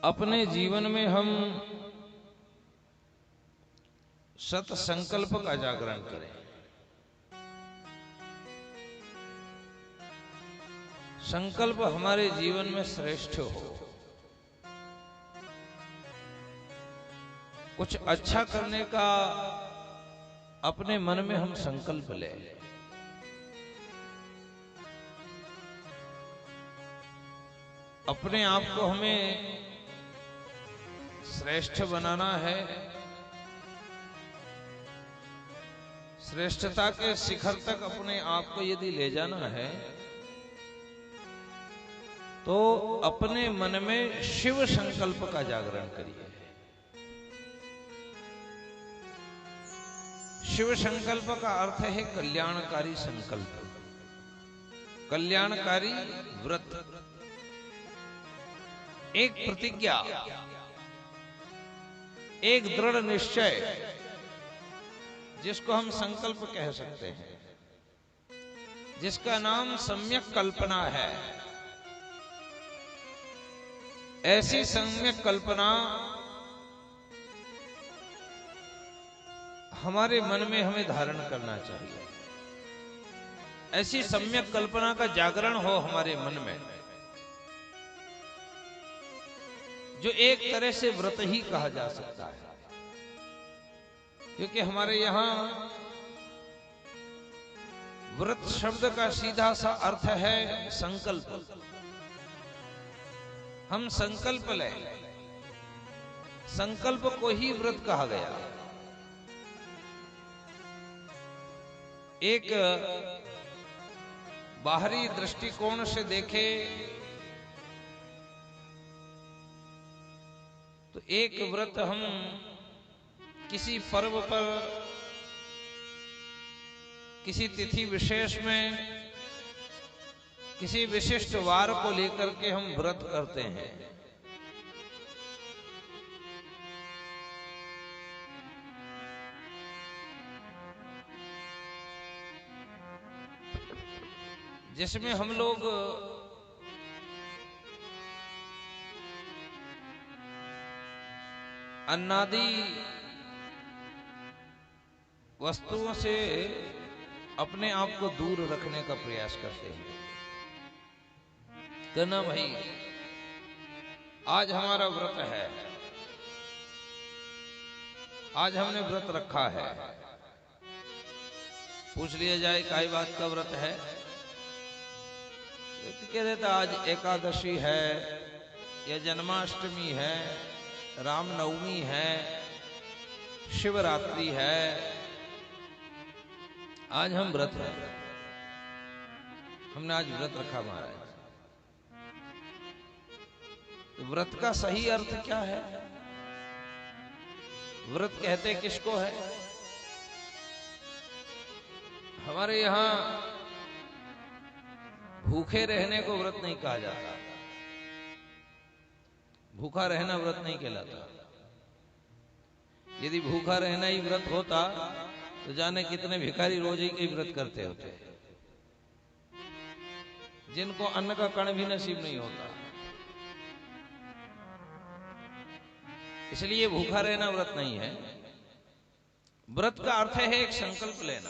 अपने जीवन में हम सत संकल्प का जागरण करें। संकल्प हमारे जीवन में श्रेष्ठ हो, कुछ अच्छा करने का अपने मन में हम संकल्प लें। अपने आप को हमें श्रेष्ठ बनाना है, श्रेष्ठता के शिखर तक अपने आप को यदि ले जाना है तो अपने मन में शिव संकल्प का जागरण करिए। शिव संकल्प का अर्थ है कल्याणकारी संकल्प, कल्याणकारी व्रत, एक प्रतिज्ञा, एक दृढ़ निश्चय जिसको हम संकल्प कह सकते हैं, जिसका नाम सम्यक कल्पना है। ऐसी सम्यक कल्पना हमारे मन में हमें धारण करना चाहिए। ऐसी सम्यक कल्पना का जागरण हो हमारे मन में, जो एक तरह से व्रत ही कहा जा सकता है। क्योंकि हमारे यहां व्रत शब्द का सीधा सा अर्थ है संकल्प। हम संकल्प लें, संकल्प को ही व्रत कहा गया। एक बाहरी दृष्टिकोण से देखे तो एक व्रत हम किसी पर्व पर, किसी तिथि विशेष में, किसी विशिष्ट वार को लेकर के हम व्रत करते हैं। जिसमें हम लोग अन्नादि वस्तुओं से अपने आप को दूर रखने का प्रयास करते हैं। कहना भाई आज हमारा व्रत है, आज हमने व्रत रखा है। पूछ लिया जाए काई बात का व्रत है, कह देता आज एकादशी है या जन्माष्टमी है, रामनवमी है, शिवरात्रि है, आज हम व्रत हैं, हमने आज व्रत रखा महाराज। तो व्रत का सही अर्थ क्या है? व्रत कहते किसको है? हमारे यहां भूखे रहने को व्रत नहीं कहा जाता, भूखा रहना व्रत नहीं कहलाता। यदि भूखा रहना ही व्रत होता तो जाने कितने भिखारी रोज ही के व्रत करते होते, जिनको अन्न का कण भी नसीब नहीं होता। इसलिए भूखा रहना व्रत नहीं है। व्रत का अर्थ है एक संकल्प लेना,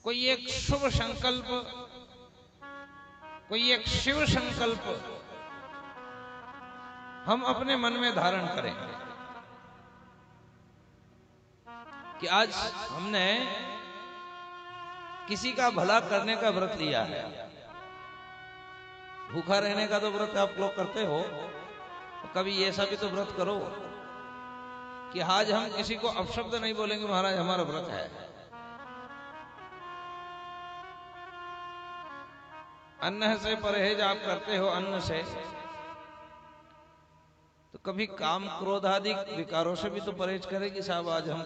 कोई एक शुभ संकल्प, कोई एक शिव संकल्प हम अपने मन में धारण करेंगे कि आज हमने किसी का भला करने का व्रत लिया है। भूखा रहने का तो व्रत आप लोग करते हो, तो कभी ऐसा भी तो व्रत करो कि आज हम किसी को अपशब्द नहीं बोलेंगे, महाराज हमारा व्रत है। अन्न से परहेज आप करते हो, अन्न से, तो कभी काम क्रोध आदि विकारों से भी तो परहेज करेगी साहब। आज हम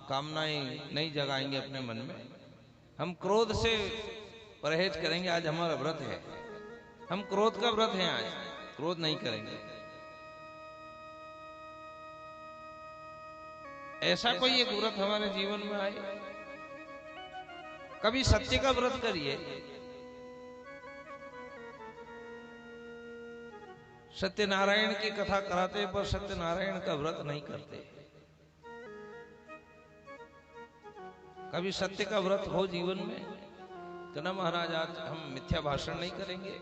कामनाएं नहीं जगाएंगे अपने मन में, हम क्रोध से परहेज करेंगे। आज हमारा व्रत है, हम क्रोध का व्रत है, आज क्रोध नहीं करेंगे। ऐसा कोई एक व्रत हमारे जीवन में आए। कभी सत्य का व्रत करिए, सत्यनारायण की कथा कराते पर सत्यनारायण का व्रत नहीं करते। कभी सत्य का व्रत हो जीवन में तो ना महाराज आज हम मिथ्या भाषण नहीं करेंगे,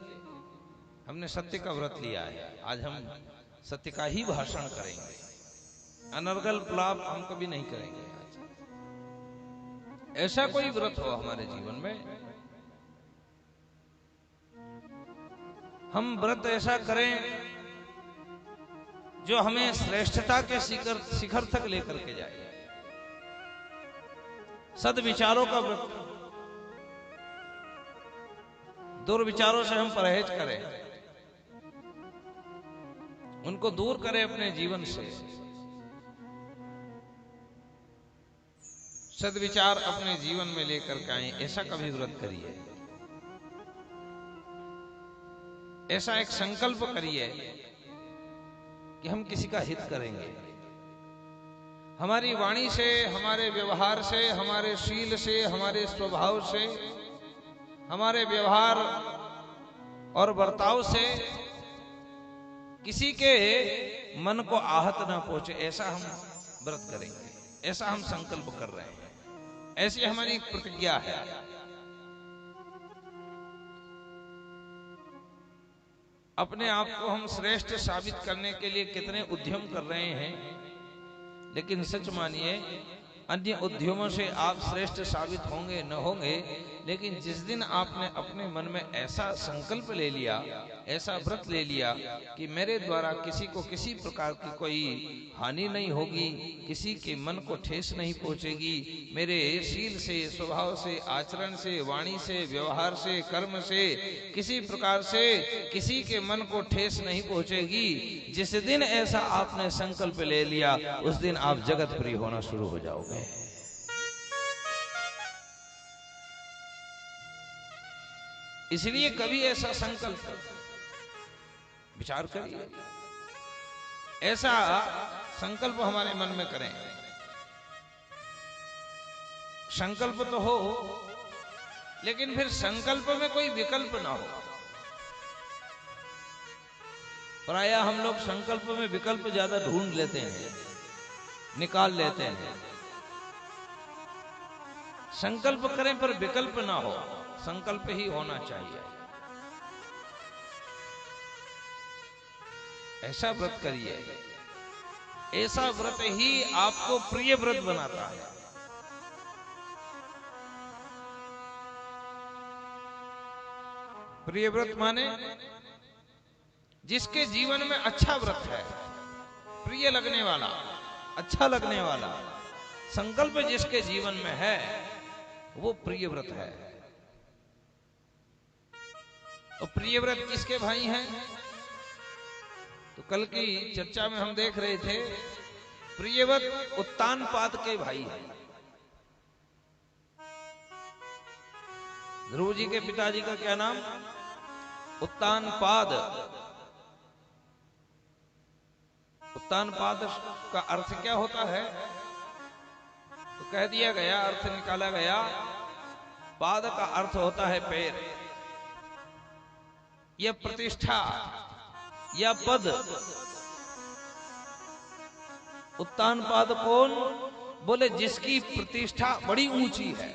हमने सत्य का व्रत लिया है, आज हम सत्य का ही भाषण करेंगे, अनर्गल प्रलाप हम कभी नहीं करेंगे। ऐसा कोई व्रत हो हमारे जीवन में, हम व्रत ऐसा करें जो हमें श्रेष्ठता के शिखर तक लेकर के जाए। सद्विचारों का व्रत, दुर्विचारों से हम परहेज करें, उनको दूर करें अपने जीवन से, सद्विचार अपने जीवन में लेकर के आए। ऐसा कभी व्रत करिए, ऐसा एक संकल्प करिए कि हम किसी का हित करेंगे। हमारी वाणी से, हमारे व्यवहार से, हमारे शील से, हमारे स्वभाव से, हमारे व्यवहार और बर्ताव से किसी के मन को आहत ना पहुंचे, ऐसा हम व्रत करेंगे, ऐसा हम संकल्प कर रहे हैं, ऐसी हमारी प्रतिज्ञा है। अपने आप को हम श्रेष्ठ साबित करने के लिए कितने उद्यम कर रहे हैं, लेकिन सच मानिए अन्य उद्यमों से आप श्रेष्ठ साबित होंगे न होंगे, लेकिन जिस दिन आपने अपने मन में ऐसा संकल्प ले लिया, ऐसा व्रत ले लिया कि मेरे द्वारा किसी को किसी प्रकार की कोई हानि नहीं होगी, किसी के मन को ठेस नहीं पहुंचेगी, मेरे शील से, स्वभाव से, आचरण से, वाणी से, व्यवहार से, कर्म से किसी प्रकार से किसी के मन को ठेस नहीं पहुंचेगी, जिस दिन ऐसा आपने संकल्प ले लिया उस दिन आप जगत प्रिय होना शुरू हो जाओगे। इसलिए कभी ऐसा संकल्प विचार करिए, ऐसा संकल्प हमारे मन में करें। संकल्प तो हो, लेकिन फिर संकल्प में कोई विकल्प ना हो। प्रायः हम लोग संकल्प में विकल्प ज्यादा ढूंढ लेते हैं, निकाल लेते हैं। संकल्प करें पर विकल्प ना हो, संकल्प ही होना चाहिए। ऐसा व्रत करिए, ऐसा व्रत ही आपको प्रिय व्रत बनाता है। प्रिय व्रत माने जिसके जीवन में अच्छा व्रत है, प्रिय लगने वाला, अच्छा लगने वाला संकल्प जिसके जीवन में है, वो प्रिय व्रत है। और प्रिय व्रत किसके भाई हैं? तो कल की चर्चा में हम देख रहे थे, प्रिय व्रत उत्तानपाद के भाई हैं। ध्रुव जी के पिताजी का क्या नाम? उत्तानपाद। उत्तानपाद का अर्थ क्या होता है? तो कह दिया गया, अर्थ निकाला गया, पाद का अर्थ होता है पैर, यह प्रतिष्ठा या पद। उत्तानपाद कौन? बोले जिसकी प्रतिष्ठा बड़ी ऊंची है।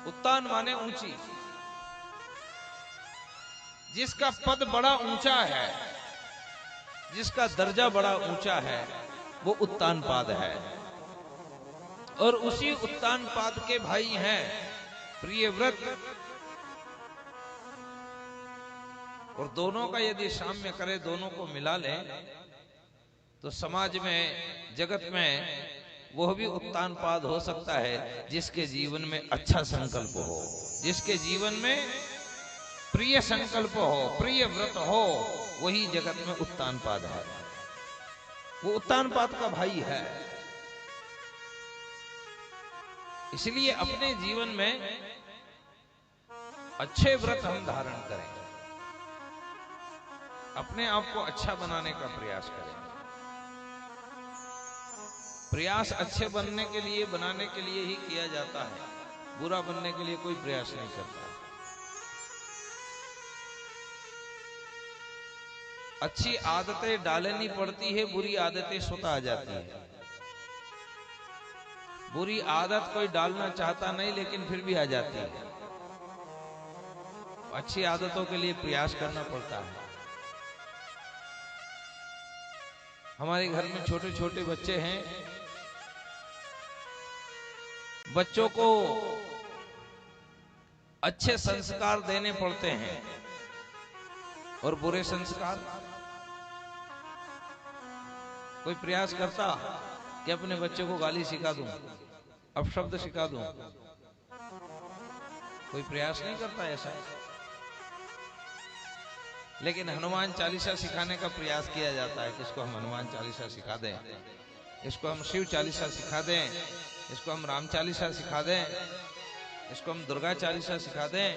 उत्तान माने ऊंची, जिसका पद बड़ा ऊंचा है, जिसका दर्जा बड़ा ऊंचा है, वो उत्तानपाद है। और उसी उत्तानपाद के भाई हैं प्रिय व्रत। और दोनों का यदि साम्य करें, दोनों को मिला लें, तो समाज में, जगत में वह भी उत्तानपाद हो सकता है जिसके जीवन में अच्छा संकल्प हो, जिसके जीवन में प्रिय संकल्प हो, प्रिय व्रत हो, वही जगत में उत्तानपाद है। वो उत्तानपाद का भाई है। इसलिए अपने जीवन में अच्छे व्रत हम धारण करें, अपने आप को अच्छा बनाने का प्रयास करें। प्रयास अच्छे बनने के लिए, बनाने के लिए ही किया जाता है, बुरा बनने के लिए कोई प्रयास नहीं करता। अच्छी आदतें डालनी पड़ती है, बुरी आदतें स्वतः आ जाती है। बुरी आदत कोई डालना चाहता नहीं, लेकिन फिर भी आ जाती है। अच्छी आदतों के लिए प्रयास करना पड़ता है। हमारे घर में छोटे छोटे बच्चे हैं, बच्चों को अच्छे संस्कार देने पड़ते हैं और बुरे संस्कार। कोई प्रयास करता कि अपने बच्चे को गाली सिखा दूं, अपशब्द सिखा दूं? कोई प्रयास नहीं करता ऐसा। लेकिन हनुमान चालीसा सिखाने का प्रयास किया जाता है कि इसको हम हनुमान चालीसा सिखा दें, इसको हम शिव चालीसा सिखा दें, इसको हम राम चालीसा सिखा दें, इसको हम दुर्गा चालीसा सिखा दें।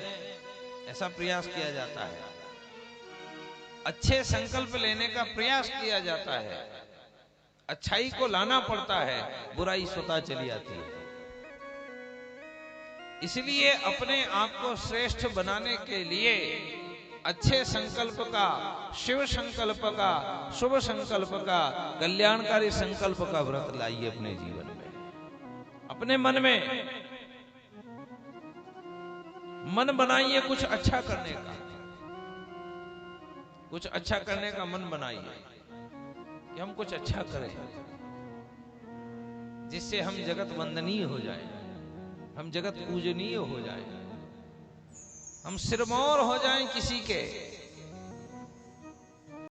ऐसा प्रयास किया जाता है, अच्छे संकल्प लेने का प्रयास किया जाता है, अच्छाई को लाना पड़ता है, बुराई स्वतः चली आती है। इसलिए अपने आप को श्रेष्ठ बनाने के लिए अच्छे संकल्प का, शिव संकल्प का, शुभ संकल्प का, कल्याणकारी संकल्प का व्रत लाइए अपने जीवन में। अपने मन में मन बनाइए कुछ अच्छा करने का, कुछ अच्छा करने का मन बनाइए कि हम कुछ अच्छा करें, जिससे हम जगत वंदनीय हो जाए, हम जगत पूजनीय हो जाए, हम सिरमौर हो जाएं किसी के,